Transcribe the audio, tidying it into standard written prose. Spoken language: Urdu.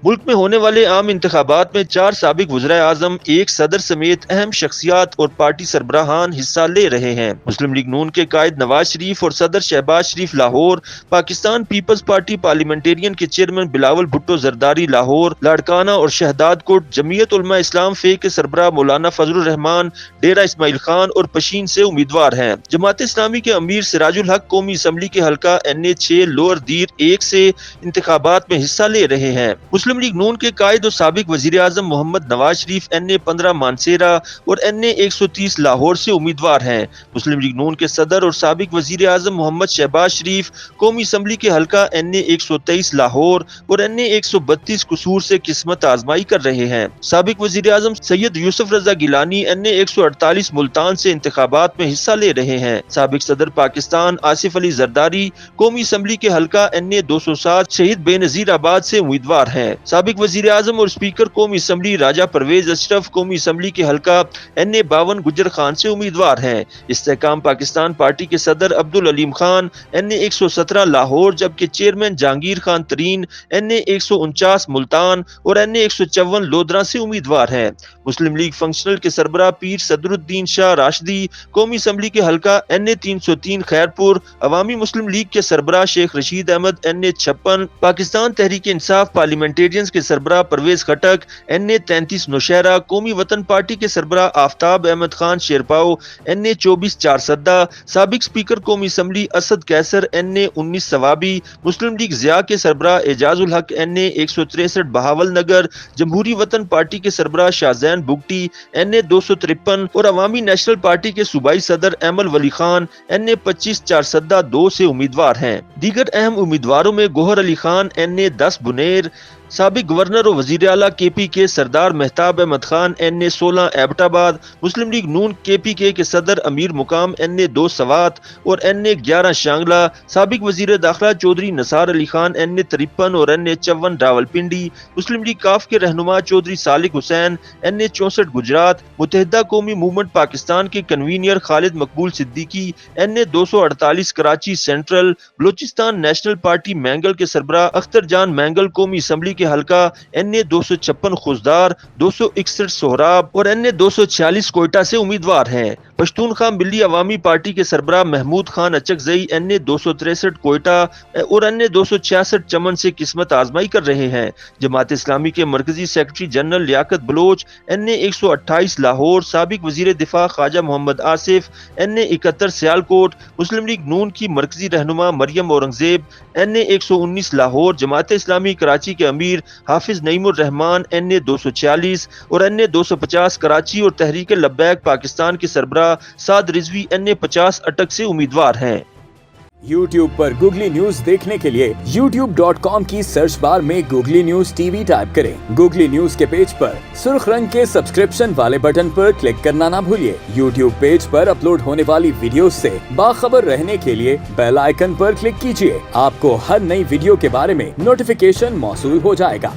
ملک میں ہونے والے عام انتخابات میں 4 سابق وزرائے اعظم، ایک صدر سمیت اہم شخصیات اور پارٹی سربراہان حصہ لے رہے ہیں۔ مسلم لیگ نون کے قائد نواز شریف اور صدر Shehbaz Sharif Lahore, Pakistan Peoples Party Parliamentarian کے چیئرمین بلاول بھٹو زرداری لاہور، لاڑکانہ اور شہداد کوٹ، جمعیت علماء اسلام فے کے سربراہ مولانا فضل الرحمان ڈیرہ اسماعیل خان اور پشین سے امیدوار ہیں۔ جماعت اسلامی کے امیر سراج الحق قومی اسمبلی کے حلقہ NA6 لوئر دیر 1 سے انتخابات میں حصہ لے رہے ہیں۔ مسلم لیگ نون کے قائد اور سابق وزیر اعظم محمد نواز شریف NA15 مانسیرہ اور NA130 لاہور سے امیدوار ہیں۔ مسلم لیگ نون کے صدر اور سابق وزیر اعظم محمد شہباز شریف قومی اسمبلی کے حلقہ NA123 لاہور اور NA132 قصور سے قسمت آزمائی کر رہے ہیں۔ سابق وزیر اعظم سید یوسف رضا گیلانی NA148 ملتان سے انتخابات میں حصہ لے رہے ہیں۔ سابق صدر پاکستان آصف علی زرداری قومی اسمبلی کے حلقہ NA207 شہید بے نظیر آباد سے امیدوار ہیں۔ سابق وزیر اعظم اور اسپیکر قومی اسمبلی راجہ پرویز اشرف قومی اسمبلی کے حلقہ NA52 گجر خان سے امیدوار ہیں۔ استحکام پاکستان پارٹی کے صدر عبدالعلیم خان NA117 لاہور، جبکہ چیئرمین جہانگیر خان ترین NA149 ملتان اور NA154 لودھرا سے امیدوار ہیں۔ مسلم لیگ فنکشنل کے سربراہ پیر صدر الدین شاہ راشدی قومی اسمبلی کے حلقہ NA303 خیرپور، عوامی مسلم لیگ کے سربراہ شیخ رشید احمد NA56، پاکستان تحریک انصاف پارلیمنٹیرینز کے سربراہ پرویز خٹک NA33 نوشہرہ، قومی وطن پارٹی کے سربراہ آفتاب احمد خان شیرپاؤ NA24 چارسدہ، سابق اسپیکر قومی اسمبلی اسد قیصر NA19 ثوابی، مسلم لیگ ضیاء کے سربراہ اعجاز الحق NA163 بہاول نگر، جمہوری وطن پارٹی کے سربراہ شاہزین بگٹی NA253 اور عوامی نیشنل پارٹی کے صوبائی صدر ایمل ولی خان NA25 چارسدہ 2 سے امیدوار ہیں۔ دیگر اہم امیدواروں میں گوہر علی خان NA10 بنیر، سابق گورنر اور وزیر اعلیٰ KPK کے سردار مہتاب احمد خان NA16 ایبٹ آباد، مسلم لیگ نون KPK کے صدر امیر مقام NA2 سوات اور NA11 شانگلہ، سابق وزیر داخلہ چودھری نثار علی خان NA53 اور NA54 راولپنڈی، مسلم لیگ کاف کے رہنما چودھری صالح حسین NA64 گجرات، متحدہ قومی موومنٹ پاکستان کے convener Khalid Maqbool Siddiqui NA248 Karachi central, Balochistan national party Mengal کے سربراہ اختر جان مینگل قومی اسمبلی کے حلقہ NA256 خوزدار، 261 سہراب اور NA246 کوئٹہ سے امیدوار ہیں۔ پشتونخوا ملی عوامی پارٹی کے سربراہ محمود خان اچکزئی NA263 کوئٹہ اور NA266 چمن سے قسمت آزمائی کر رہے ہیں۔ جماعت اسلامی کے مرکزی سیکرٹری جنرل لیاقت بلوچ NA128 لاہور، سابق وزیر دفاع خواجہ محمد آصف NA71 سیالکوٹ، مسلم لیگ نون کی مرکزی رہنما مریم اورنگزیب NA119 لاہور، جماعت اسلامی کراچی کے امیر حافظ نعیم الرحمان NA246 اور NA250 کراچی اور تحریک لبیک پاکستان کے سربراہ سعد رضوی NA50 اٹک سے امیدوار ہیں۔ YouTube پر گوگلی نیوز دیکھنے کے لیے youtube.com کی سرچ بار میں گوگلی نیوز TV ٹائپ کریں۔ گوگلی نیوز کے پیج پر سرخ رنگ کے سبسکرپشن والے بٹن پر کلک کرنا نہ بھولیے۔ YouTube پیج پر اپلوڈ ہونے والی ویڈیوز سے باخبر رہنے کے لیے بیل آئیکن پر کلک کیجیے۔ آپ کو ہر نئی ویڈیو کے بارے میں نوٹیفیکیشن موصول ہو جائے گا۔